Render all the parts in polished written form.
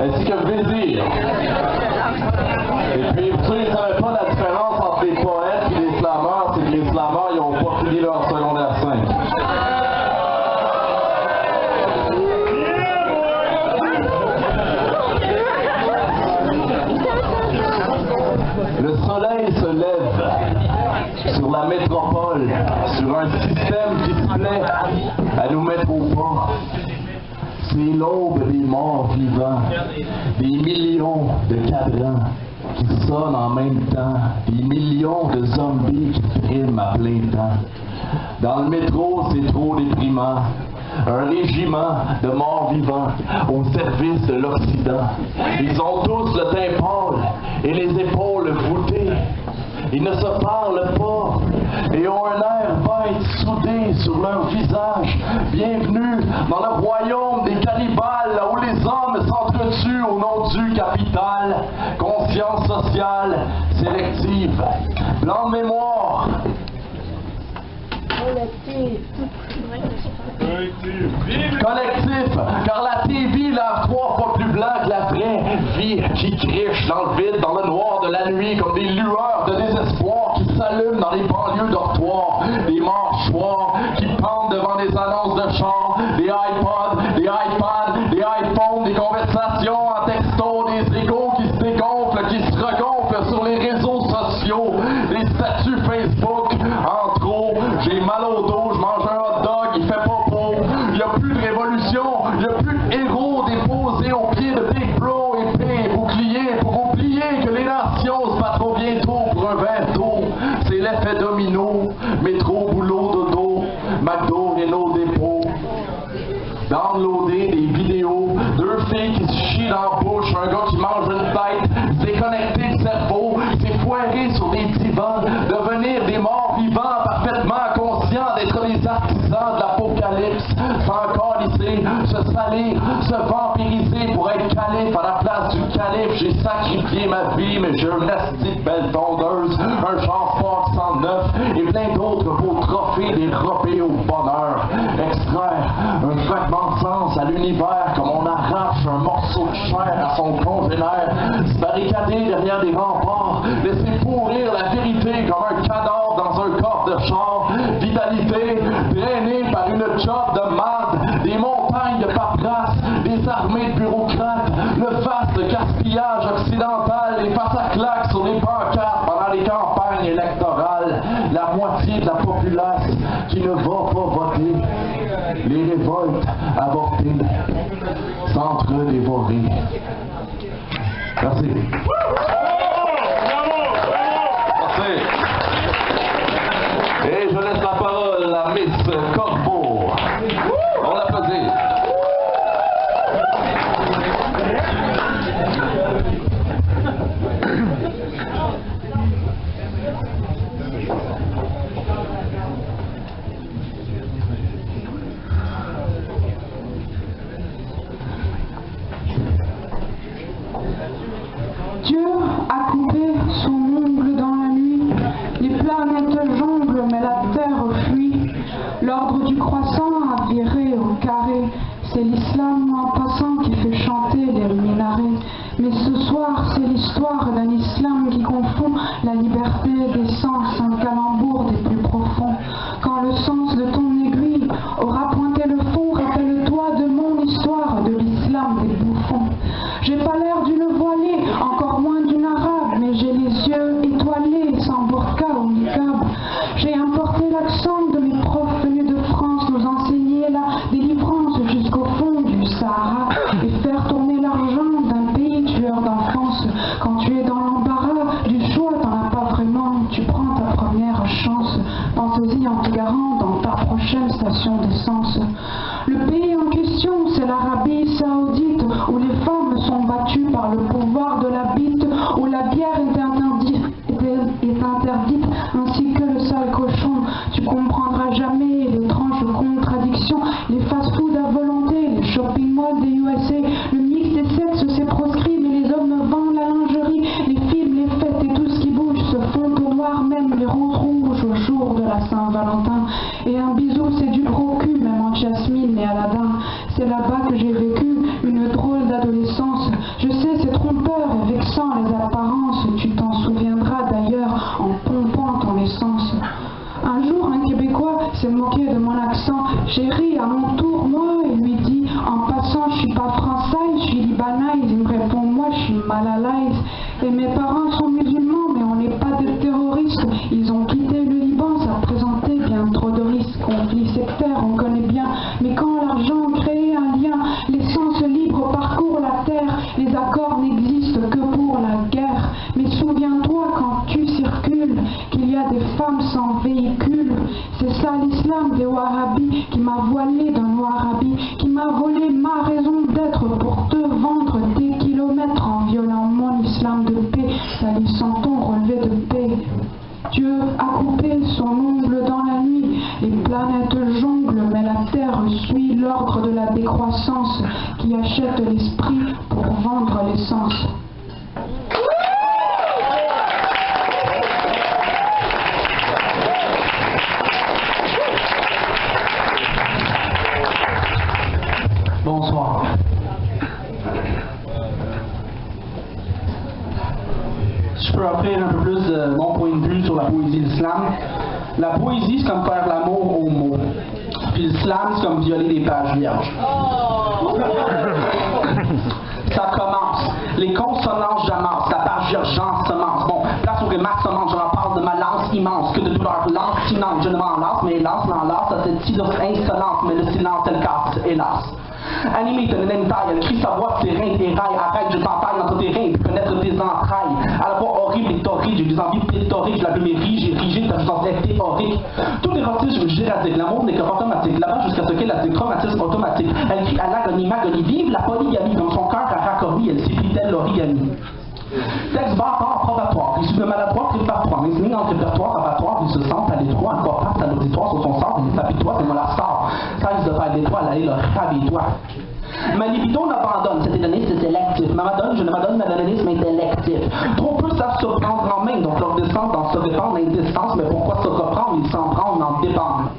ainsi que le désir. Et puis, ceux qui ne savaient pas la différence entre les poètes et les slameurs, c'est que les slameurs, ils n'ont pas fini leur secondaire 5. Le soleil se lève sur la métropole, sur un système qui se plaît à nous mettre au pas. C'est l'aube des morts vivants, des millions de cadrans qui sonnent en même temps, des millions de zombies qui triment à plein temps. Dans le métro, c'est trop déprimant. Un régiment de morts vivants au service de l'Occident. Ils ont tous le teint pâle et les épaules voûtées. Ils ne se parlent pas et ont un air bête soudé sur leur visage. Bienvenue dans le royaume des cannibales, là où les hommes s'entretuent au nom du capital. Conscience sociale sélective. Blanc de mémoire. Collectif, car la TV lave 3 fois plus blanc que la vraie vie qui criche dans le vide, dans le noir de la nuit, comme des lueurs de désespoir qui s'allument dans les banlieues dortoirs, des mâchoires qui pendent devant des annonces de chars, des iPods, des iPads, des iPhones, des conversations en texto, des égos qui se dégonflent, qui se regonflent sur les réseaux sociaux, des statuts Facebook, en trop, j'ai mal au dos, je mange un hot dog, il fait pas beau, il n'y a plus de révolution, il n'y a plus de héros déposés au pied de Big Bro, épée, bouclier, pour oublier que les nations se battront bientôt pour un verre d'eau. C'est l'effet domino, métro, boulot, dodo, McDo, Renault, dépôt. Downloader des vidéos, 2 filles qui se chient dans la bouche, un gars qui mange une tête, déconnecter le cerveau, s'effoirer sur des divans, devenir des morts vivants parfaitement conscients d'être les artisans de l'apocalypse, s'encore lycée, se salir, se vampiriser pour être calife à la place du calife. J'ai sacrifié ma vie, mais j'ai une asti de belle tondeuse, un genre Fox 109 et plein d'autres beaux trophées dérobés au bonheur. Extraire un fragment de sens à l'univers comme on arrache un morceau de chair à son congénère, se barricader derrière des remparts, laisser pourrir la vérité comme un cadavre dans un corps de char, vitalité drainée par une job de marde, des montagnes de paperasse, des armées de bureaucrates, le vaste gaspillage occidental, les face à claques sur les pancartes pendant les campagnes électorales, la moitié de la populace qui ne va pas voter, les révoltes avortées, s'entre-dévorer. Merci. Merci. Et je laisse la parole à Miss Corbeau. On l'applaudit. Dieu a coupé son ongle dans la nuit, les planètes jonglent mais la terre fuit, l'ordre du croissant a viré au carré, c'est l'islam en passant qui fait chanter les minarets, mais ce soir c'est l'histoire d'un islam qui confond la liberté des sens, un calembour des plus profonds, quand le sens de ton aiguille aura pointé le fond, rappelle-toi de mon histoire, de l'islam des bouffons. J'ai pas l'air d'une voilée, encore moins d'une arabe, mais j'ai les yeux étoilés, sans burqa ou niqab. J'ai importé l'accent de mes profs venus de France, nous enseigner la délivrance jusqu'au fond du Sahara, et faire tourner l'argent d'un pays tueur d'enfance. Quand tu es dans l'embarras du choix, t'en as pas vraiment, tu prends ta première chance. Pense-y en te garant dans ta prochaine station d'essence. Le pays en question, c'est l'Arabie Saoudite, où les femmes sont battues par le pouvoir de la bite, où la bière est interdite, ainsi que le sale cochon. Tu comprendras jamais l'étrange contradiction, les fast-food à volonté, les shopping malls des USA, le mix des sexes c'est proscrit, mais les hommes vendent la lingerie, les films, les fêtes et tout ce qui bouge se font au noir, même les roses rouges au jour de la Saint-Valentin. Et un bisou c'est du gros cul, même en Jasmine et Aladdin. C'est là-bas que j'ai vécu une drôle d'adolescence. Je les apparences, tu t'en souviendras d'ailleurs en pompant ton essence. Un jour, un Québécois s'est moqué de mon accent. J'ai ri à mon tour, moi, et lui dit, en passant, je suis pas française, je suis libanaise. Il me répond, moi, je suis mal à l'aise. Et mes parents sont musulmans, mais on n'est pas des terroristes. Ils ont quitté le Liban, ça présentait bien trop de risques. Conflits sectaires, on connaît bien. Mais quand l'argent crée un lien, l'essence libre parcourt la terre. Les accords n'existent que pour la guerre. Mais souviens-toi quand tu circules qu'il y a des femmes sans véhicule. C'est ça l'islam des Wahhabis qui m'a voilé d'un noir habit, qui m'a volé ma raison d'être pour te vendre des kilomètres en violant mon islam de paix, salissant ton relevé de paix. Dieu a coupé son ongle dans la nuit, les planètes jonglent, mais la terre suit l'ordre de la décroissance qui achète l'esprit pour vendre l'essence. Bonsoir. Je peux offrir un peu plus de mon point de vue sur la poésie de l'islam. La poésie, c'est comme faire l'amour aux mots. Puis l'islam, c'est comme violer des pages vierges. Ça commence. Les consonances, j'amasse. La page vierge, j'ensemence. Bon, place où ma semence, je leur parle de ma lance immense. Que de douleur lancinante, je ne m'en lasse, mais hélas, m'enlace à cette silence insolente, mais le silence, elle casse, hélas. Animé, t'as une taille, elle crie sa voix, tes reins, tes rails, arrête, je t'entaille entre tes reins, puis connaître tes entrailles. À la fois horrible et torride, j'ai des envies pléthoriques, je la mes riz, j'ai rigide, t'as besoin d'être théorique. Tout érotisme, j'éradique, l'amour n'est qu'automatique, là-bas jusqu'à ce qu'elle a des traumatismes automatiques. Elle crie à l'agonie, magonie, vive la polygamie, comme son cœur a raccordi, elle s'éplie-t-elle l'origami. Texte barbare probatoire, issu de maladroit préparatoire, maintenu en répertoire abattoir, il se sent à l'étroit, encore passe à l'auditoire sur son sort, il s'apitoie, c'est moi la star. Cesse de faire d'étoile, allez le rabais-toi. Ma libido n'abandonne, cet hédonisme sélectif. Ma madone, je ne m'adonne à l'hédonisme intellectif. Trop peu savent se prendre en main, donc leur descente dans se répandre à une distance, mais pourquoi se reprendre, ils s'en prendre, en dépendent.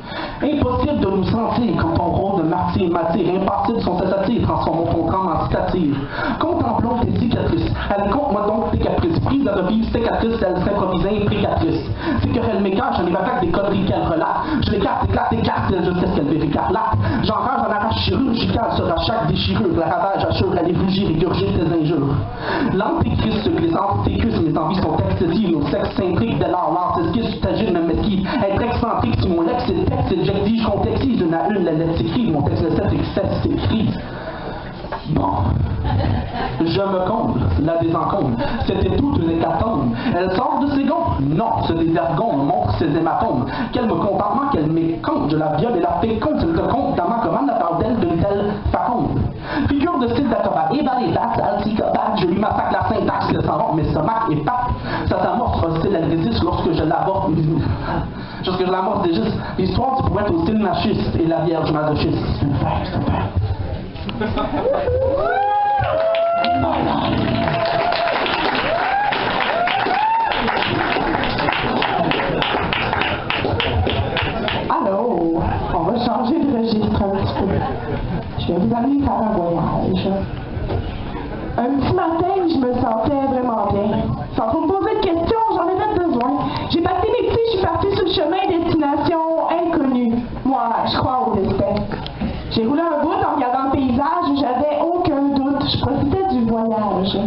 Impossible de nous sentir quand ton rôle de martyr m'attire. Impassible son cessative, transformons ton tremble en citative. Contemplons tes cicatrices. Elle compte-moi donc tes caprices. Prise à revivre, cicatrices, elle s'improvise imprécatrice. C'est qu'elle m'écarte, je n'évacue des conneries qu'elle relate. Je l'écarte, éclate, écarte, jusqu'à ce qu'elle véricarlate. J'enrage en arrache chirurgicale sera chaque déchirure. La ravage assure, elle éblouit, régurgite tes injures. L'antéchrist se glisse entre tes cuisses, mes envies sont excessives, nos sexes s'intriguent dès lors, l'antéchrist t'agite, me mesquine. Être excentrique, si mon lex est texte, j'exige qu'on t'exige d'une à une, la lettre s'écrit, mon texte de cette excès s'écrit. Bon, je me comble, la désencombre, c'était toute une hécatombe. Elle sort de ses gonds? Non, ce désergon me montre ses hématomes. Quel me contentement, qu'elle m'écompte, je la viole et la féconde, elle te compte, comment la parle d'elle d'une telle faconde. Figure de style d'acrobat, évalévax, alticopathe, je lui massacre la syntaxe, le sang mais ce marque est patte. Ça s'amorce hostile, elle résiste lorsque je l'aborde. Lorsque je l'amorce des juste, l'histoire du poète au style machiste et la vierge masochiste. C'est une fête, c'est une fête. Allô, on va changer de registre un petit peu. Je vais vous aller faire un voyage. Un petit matin, je me sentais vraiment bien. Sans trop me poser de questions, j'en avais besoin. J'ai passé mes petits, je suis partie sur le chemin destination inconnue. Moi, je crois au destin. J'ai roulé un bout en regardant le paysage, j'avais aucun doute, je profitais du voyage.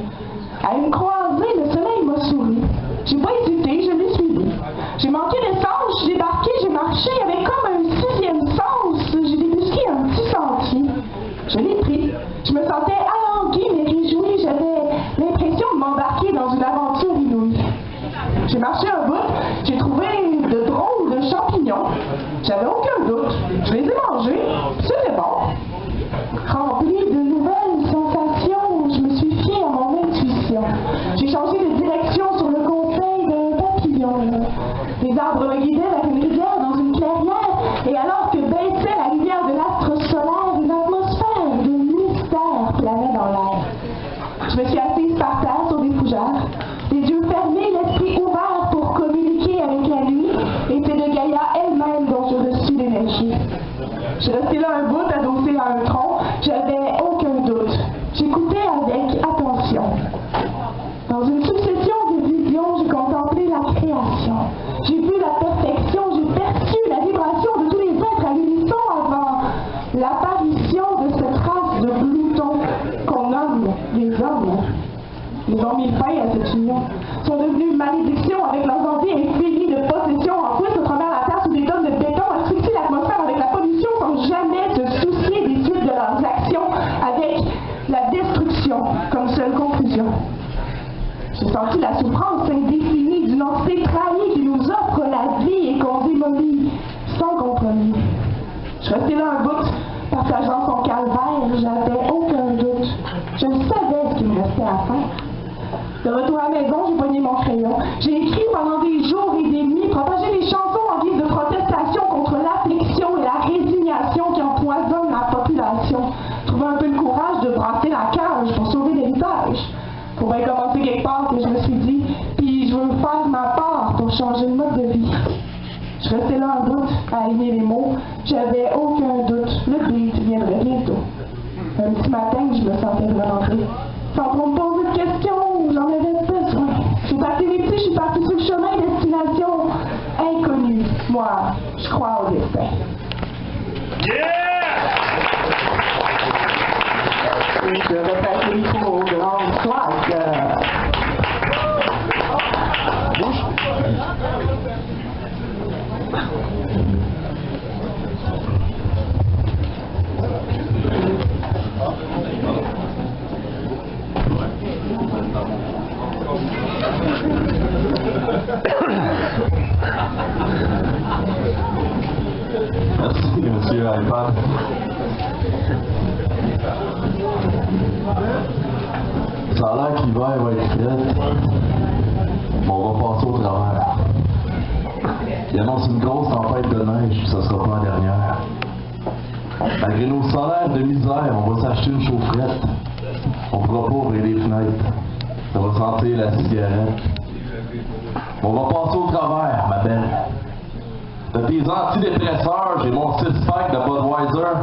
À une croisée, le soleil m'a souri. J'ai pas hésité, je l'ai suivi. J'ai manqué d'essence, j'ai débarqué, j'ai marché, il y avait comme un sixième sens. J'ai débusqué un petit sentier. Je l'ai pris. Je me sentais alanguie mais réjouie, j'avais l'impression de m'embarquer dans une aventure inouïe. J'ai marché un bout, j'ai trouvé de drôles de champignons. J'avais aucun doute. Je les ai mangés. C'était bon. Rempli de nouvelles sensations, je me suis fiée à mon intuition. J'ai changé de direction sur le conseil d'un papillon. Les arbres me guidaient vers une rivière dans une clairière, et alors que baissait la lumière de l'astre solaire, une atmosphère de mystère planait dans l'air. Je me suis assise par terre sur des fougères, les yeux fermés, l'esprit ouvert pour communiquer avec la nuit, et c'est de Gaïa elle-même dont je reçus l'énergie. Je restais là un bout, adossé à un tronc, j'avais aucun doute. J'écoutais avec attention. Dans une des hommes. Ils ont mis fin à cette union. Ils sont devenus une malédiction avec leurs envies infinies de possession, enfouissent au travers la terre sous des tonnes de béton, asphyxient l'atmosphère avec la pollution sans jamais se soucier des suites de leurs actions avec la destruction comme seule conclusion. J'ai senti la souffrance indéfinie d'une entité trahie qui nous offre la vie et qu'on démolit sans compromis. Je suis restée là un bout, partageant son calvaire, j'avais aucun doute. Je savais ce qu'il me restait à faire. De retour à la maison, j'ai pogné mon crayon. J'ai écrit pendant des jours et des nuits, propagé des chansons en guise de protestation contre l'affliction et la résignation qui empoisonnent la population. Trouvé un peu le courage de brasser la cage pour sauver l'héritage. Pour bien commencer quelque part, que je me suis dit, puis je veux faire ma part pour changer le mode de vie. Je restais là en doute, à aligner les mots. J'avais aucun doute. Le beat viendrait bientôt. Un petit matin, je me sentais remonter. Sans trop me poser de questions, j'en avais besoin. J'ai parti les petits, je suis partie sur le chemin, destination inconnue. Moi, je crois au destin. Je répète le micro au grand swag. Merci, monsieur iPad. Ça a l'air que l'hiver va être frais, mais on va passer au travers. Il annonce une grosse tempête de neige, puis ça sera pas la dernière. Malgré nos salaires de misère, on va s'acheter une chaufferette. On pourra pas ouvrir les fenêtres. Ça va sentir la cigarette. On va passer au travers, ma belle. T'as tes antidépresseurs, j'ai mon 6-pack de Budweiser.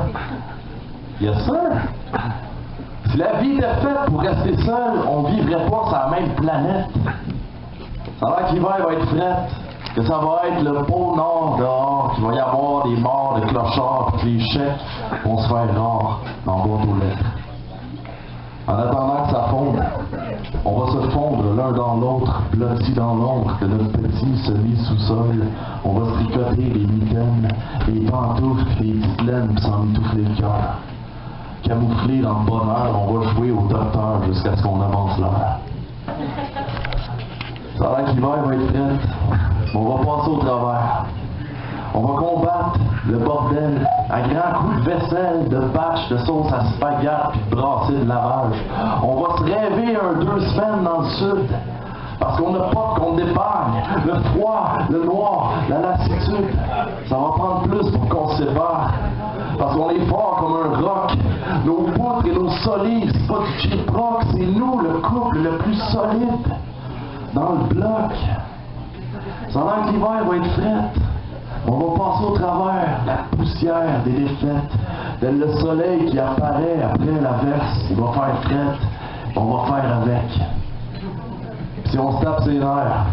Yes, sir. Si la vie était faite pour rester seul, on vivrait pas sur la même planète. Ça a l'air que l'hiver va être fret, que ça va être le pôle nord dehors, qu'il va y avoir des morts de clochards, puis que les chèques vont se faire rares dans le boîte aux lettres. En attendant que ça fonde, on va se fondre l'un dans l'autre, blotti dans l'ombre de notre petit semi-sous-sol. On va se tricoter les mitaines, les pantoufles, les petites laines, puis s'en étouffer le cœur. Camouflé dans le bonheur, on va jouer au docteur jusqu'à ce qu'on avance l'heure. Ça a l'air que l'hiver va être frais, on va passer au travers. On va combattre le bordel à grands coups de vaisselle, de batch, de sauce à spaghetti puis de brasser de lavage. On va se rêver 2 semaines dans le sud parce qu'on n'a pas de compte d'épargne. Le froid, le noir, la lassitude, ça va prendre plus pour qu'on se sépare. Parce qu'on est fort comme un roc. Nos poutres et nos solides, c'est pas du cheap rock, c'est nous le couple le plus solide dans le bloc. Ça a l'air que l'hiver va être fret. On va passer au travers la poussière des défaites, tel le soleil qui apparaît après la verse. Il va faire fret, on va faire avec. Puis si on se tape ses nerfs,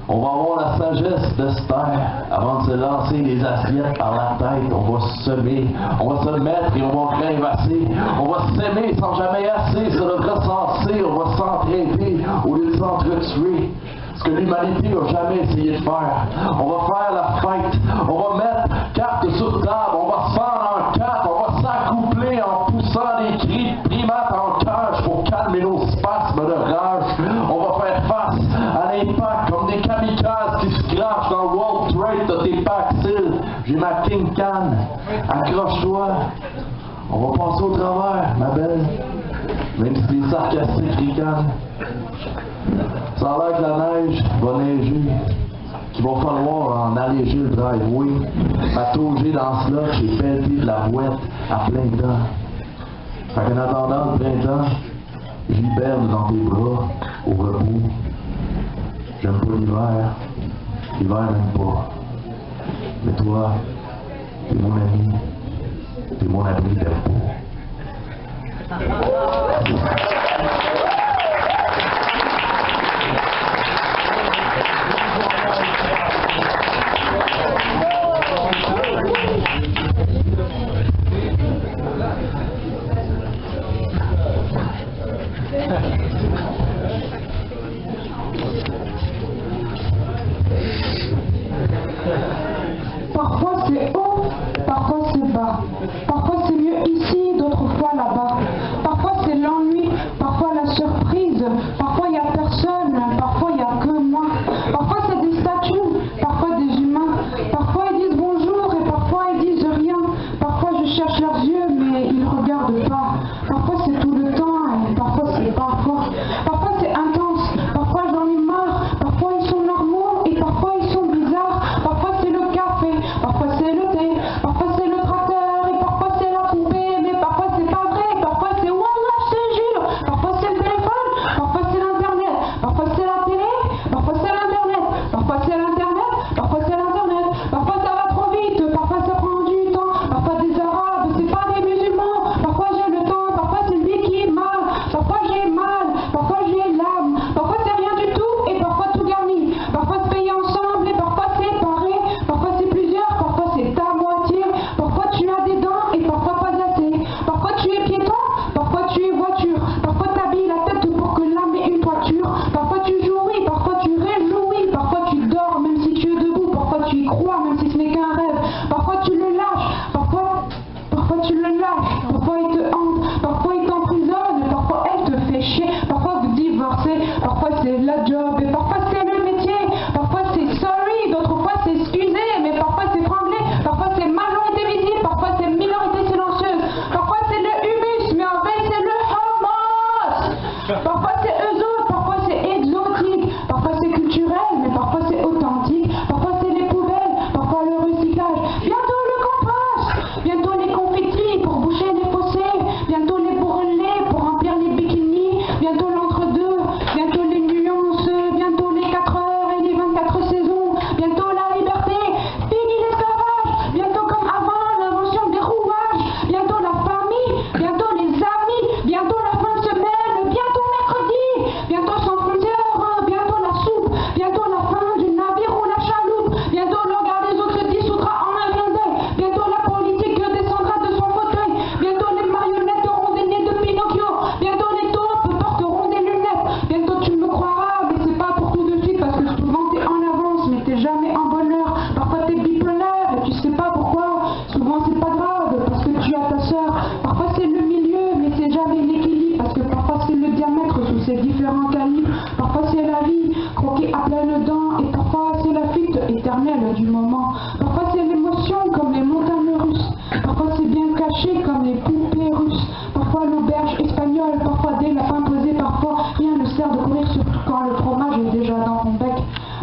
on va avoir la sagesse de se taire avant de se lancer les assiettes par la tête. On va se semer, on va se le mettre et on va crèvasser. On va s'aimer sans jamais assez se le recenser. On va s'entraider au lieu de s'entretuer. Ce que l'humanité n'a jamais essayé de faire. On va faire la fête. On va mettre carte sur table. On va se fendre en quatre. On va s'accoupler en poussant des cris de primates en cage pour calmer nos spasmes de rage. On va faire face à l'impact comme des kamikazes qui se crachent dans le World Trade de tes pactiles. J'ai ma King Can. Accroche-toi. On va passer au travers, ma belle. Même si les sarcastiques ricanent. Ça a l'air que la neige va neiger, qu'il va falloir en alléger le driveway, patauger dans ce loch et pelleter de la boîte à plein temps. Fait qu'en attendant le printemps, j'hiberne dans tes bras, au repos. J'aime pas l'hiver même pas. Mais toi, t'es mon ami, t'es mon abri d'impôt. prises. Parfois il n'y a personne, parfois il n'y a que moi. Parfois c'est des statues, parfois des humains. Parfois ils disent bonjour et parfois ils disent rien. Parfois je cherche leurs yeux mais ils ne regardent pas. Parfois c'est tout le temps et parfois c'est pas fort. Parfois c'est intense, parfois j'en ai marre. Parfois ils sont normaux et parfois ils sont bizarres. Parfois c'est le café, parfois c'est le thé, parfois c'est le tracteur et parfois c'est la poupée. Mais parfois c'est pas vrai, parfois c'est wallah je te jure. Parfois c'est le téléphone, parfois c'est l'internet, parfois c'est la télé, parfois c'est l'internet, parfois c'est l'internet, parfois c'est l'internet. Parfois ça va trop vite, parfois ça prend du temps. Parfois des arabes, c'est pas des musulmans. Parfois j'ai le temps, parfois c'est lui qui est mal. Parfois j'ai mal, parfois j'ai l'âme. Parfois c'est rien du tout et parfois tout garni. Parfois se payer ensemble et parfois séparé. Parfois c'est plusieurs, parfois c'est ta moitié. Parfois tu as des dents et parfois pas assez. Parfois tu es piéton, parfois tu es voiture. Parfois t'habilles la tête pour que l'âme ait une toiture. Parfois tu jouis, parfois tu réjouis. Parfois tu dors même si tu es debout. Parfois tu y crois même si ce n'est qu'un rêve. Parfois tu le lâches, parfois tu le lâches. Parfois il te hante, parfois il t'emprisonne. Parfois elle te fait chier. Parfois vous divorcez. Parfois c'est la job et parfois c'est le métier. Parfois c'est sorry, d'autres fois c'est excusé. Mais parfois c'est franglé. Parfois c'est majorité visible. Parfois c'est minorité silencieuse. Parfois c'est le humus, mais en fait c'est le Hamas. Parfois c'est eux autres, parfois c'est exotique. Parfois c'est culturel, mais parfois c'est authentique. Parfois c'est les poubelles, parfois le recyclage. Bientôt le compost, bientôt les confettis pour boucher les fossés. Bientôt les brûlés pour remplir les bikinis. Bientôt l'entre-deux, bientôt les nuances. Bientôt les 4 heures et les 24 saisons. Bientôt la liberté, fini l'esclavage. Bientôt comme avant l'invention des rouages. Bientôt la famille, bientôt les amis. Bientôt la fin de semaine, bientôt mercredi. Bientôt sans frontières, bientôt la soupe. Bientôt la fin du navire ou la chaloupe. Bientôt le regard des autres se dissoudra en un clin d'œil. Bientôt la politique descendra de son fauteuil. Bientôt les marionnettes auront des nez de Pinocchio. Bientôt les taupes porteront des lunettes. Bientôt tu me croiras, mais c'est pas pour tout de suite parce que souvent t'es en avance, mais t'es jamais en bonheur. Parfois t'es bipolaire et tu sais pas pourquoi. Souvent c'est pas grave parce que tu as ta sœur. Parfois c'est le milieu, mais c'est jamais l'équilibre parce que parfois c'est le diamètre sous ses différents calibres. Parfois c'est la vie croquée à pleines dents et parfois c'est la fuite éternelle du moment. Parfois c'est l'émotion comme les montagnes russes. Parfois c'est bien caché comme les poupées russes. Parfois l'auberge espagnole, parfois des lapins posés. Parfois rien ne sert de courir surtout quand le fromage est déjà dans ton bec.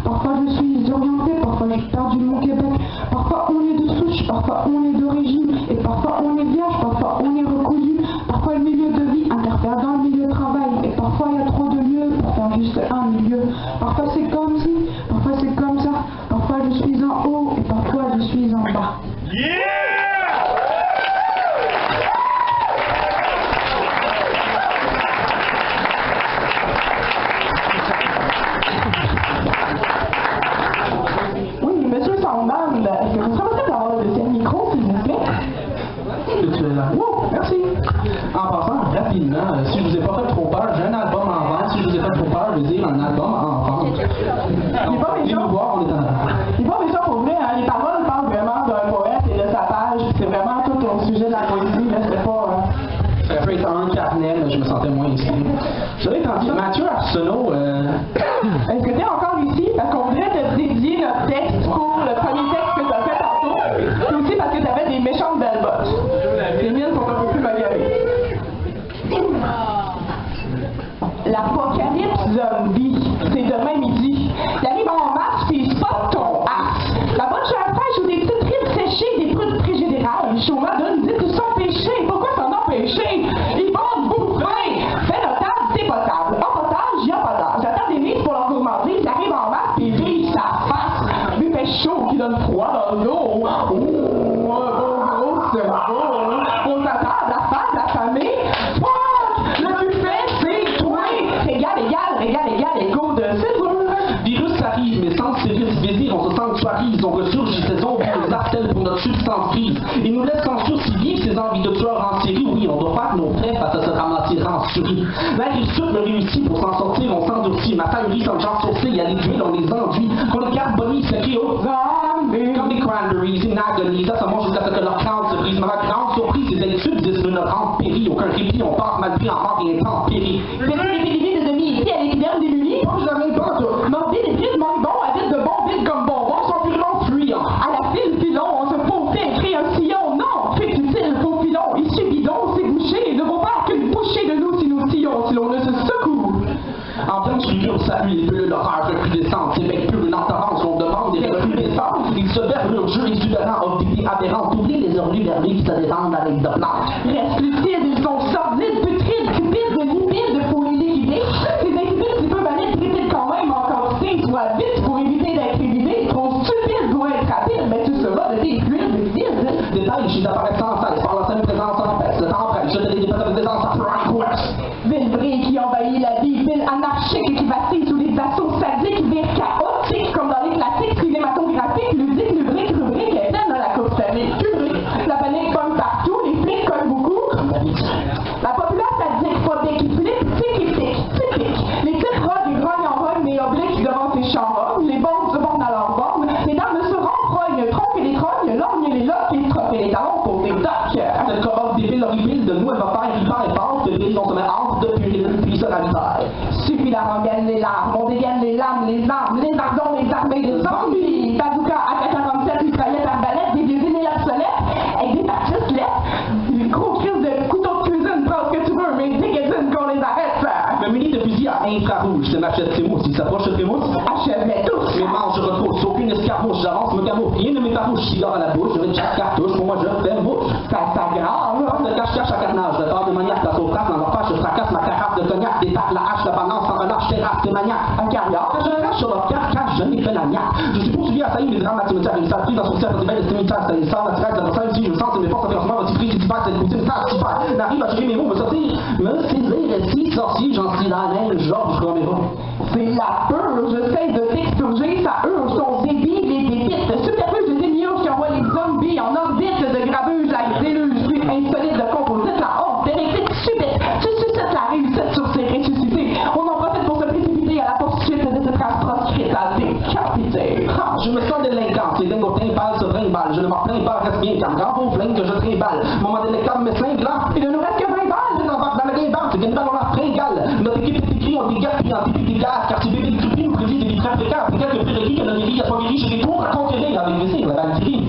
Parfois je suis orientée, parfois j'ai perdu mon Québec. Parfois on est de souche, parfois on est d'origine. Et parfois on est vierge, parfois on est recousu. Parfois le milieu de vie interfère dans le milieu de travail. Et parfois il y a trop de lieux pour faire juste un milieu. Parfois c'est comme ci, parfois c'est comme ça. Parfois je suis en haut et parfois je suis en bas. Oui, monsieur Sandman, est-ce que vous serez peut-être d'avoir le deuxième micro, s'il vous plaît? Que tu es là. Oh, merci. En passant rapidement, si je vous ai pas fait trop peur, j'ai un album en vente. Si je vous ai pas trop peur, je veux dire un album en vente. Il est pas Venez méchant. nous voir, on est en avant. Il n'est pas méchant pour vrai, hein. Les paroles parlent vraiment d'un poète et de sa page. C'est vraiment tout au sujet de la poésie, là. C'est pas. Ça peut être un carnet, mais je me sentais moins ici. Cela étant dit, Mathieu Arsenault, Est-ce que tu es encore ici? Parce qu'on voudrait te dédier notre texte pour le premier texte que tu as fait tantôt. Et aussi parce que tu avais des méchantes belles bottes. Les miennes sont un peu plus magarées. L'apocalypse zombie, c'est demain midi. Il arrive en mars puis il spot ton axe. La bonne chair fraîche ou des petites ribes séchées, des produits frigidérables. Chômage donne dit tout sans péché. Pourquoi s'en empêcher? Ils vont bouffer. Fais notable, c'est potable. En potage, il n'y a pas d'âge. J'attends des livres pour leur augmenter. Ils arrivent en mars puis ils vivent sa face. Lui fait chaud qui donne froid dans le dos. Oh, un beau gros cerveau. On s'attend à la femme, la famille. Fuck! Le buffet, c'est toi. Égal, égo de silver. virus arrive, mais sans ce virus désir, on se sanctuarise, on ressurgit ces ombres qui nous harcèlent pour notre substance grise. Ils nous laissent sans sursis vivre ces envies de tueurs en série. Oui, on doit faire nos frais face à ce ramassis en souris. La rive sud me réussit pour s'en sortir, on s'endurcit. Ma famille sans le genre sourcil, il y a les huiles, on les enduit. Qu'on les carbonise, ce qui aux zombies. Comme des cranberries, une agonie, ça monte jusqu'à ce que leur crâne se brise. Ma grande surprise, ces études disent que notre rente périt. Aucun répit, on passe mal pris en mort et intempérie. Ambiance suivie au salut, les bulles, l'horreur recrudescente, ces becs purs, une entorrance, on demande des recrudescences. Ils se verrent leur jeu exubérant, obdictés aberrants, oublient les hurluberlus qui se détendent avec de plantes. Restent lucides, ils sont sordides, putrides, cupides, lipides, faut les liquider. Ces individus qui peuvent aller traiter quand même en quantité, soit vite pour éviter d'être évidés, trop stupides pour être rapides, mais tu seras de tes fluides vides. Détails, j'y apparaissent sans cesse, par la scène présence en paix, le temps presse, je te des dépenses de présence à Frank West. Ville qui envahit la vie, ville anarchique qui vacille sous des assauts sadiques, ville chaotique comme dans les classiques cinématographiques, ludiques, lubriques, rubriques, et pleine de la coupe salée. La panique pogne partout, les flics cognent beaucoup. La populace sadique, phobique, qui flippe, typique. Les types rogues et grognent en rogne, mais obliques devant ces champs les bombes se bornent à leur borne, les dames se rognent, trompent et les trognes, lorgnent les loques, les trophées et les talons pour des tocs. Cette corotte débile horrible de nous, elle va faire hyper et forte, de ville, on se met hors de purine, puis solitaire. Suffit la rengaine les larmes, on dégaine les lames, les armes, les ardons, les armées, les zombies. Bazooka, AK-47, mitraillette, arbalète, des vieux vinyles obsolètes, avec des partistes lettres, des gros crises de couteau de cuisine, prends ce que tu veux, mais dégaine qu'on les arrête. Un mini de fusil à infrarouge, c'est ma chette trémousse, il s'approche de trémousse. Achève-les tous. Mes manches, je repousse, aucune escarmouche, j'avance, me camoufle, rien ne m'effarouche, si l'or à la bouche, je vais chaque cartouche, pour moi je fais bouche. Ça s'aggrave. De cache-cache à carnage, de tort de maniaque, la sautrace dans leur page, je fracasse ma carafe de cognac, détape la hache, la balance, sans relâche, terrasse, des maniaques. Un carrière, je relâche sur leur carcasse, je n'ai fait la niaque. Je suis poursuivi à saillir mes drames mathématiques, une sale prise dans son cercle d'hiver, de stimulitaire, c'est une salle naturelle, de la si je sens, c'est mes forces d'influencement, votre esprit, c'est cette routine, ça, super. N'arrive à gérer mes mots, me sortir, me saisir, et si sorcier, j'en suis dans la neige, Georges Romero. C'est la peur, j'essaie de t'expurger, ça hurle, son débit, les débites, superfuge de démiurge qui envoie les zombies en orbite de grabuge, la déluge, puis insolite de composite, la honte, d'érectite subite, tu suscites la réussite sur ces ressuscités. On en profite pour se précipiter à la poursuite de cette race proscrite à décapiter. Je me sens délinquant, les dingos trimballent se trimballent, je ne m'en plains pas, reste bien calme, grand beau flingue que je trimballe, moment délectable mais cinglant, Il ne nous reste que 20 balles. on embarque dans la game banque, c'est qu'une balle on la fringale, notre équipe est écrite, on dégage, puis en début des gaz, car c'est bébé des cupines, prédit des livrets fréquents, c'est quelques prérequis que la mairie a pas guéri chez les tours, à conquérir avec les vessies, la Valkyrie.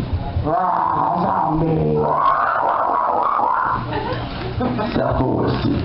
Cerveau aussi.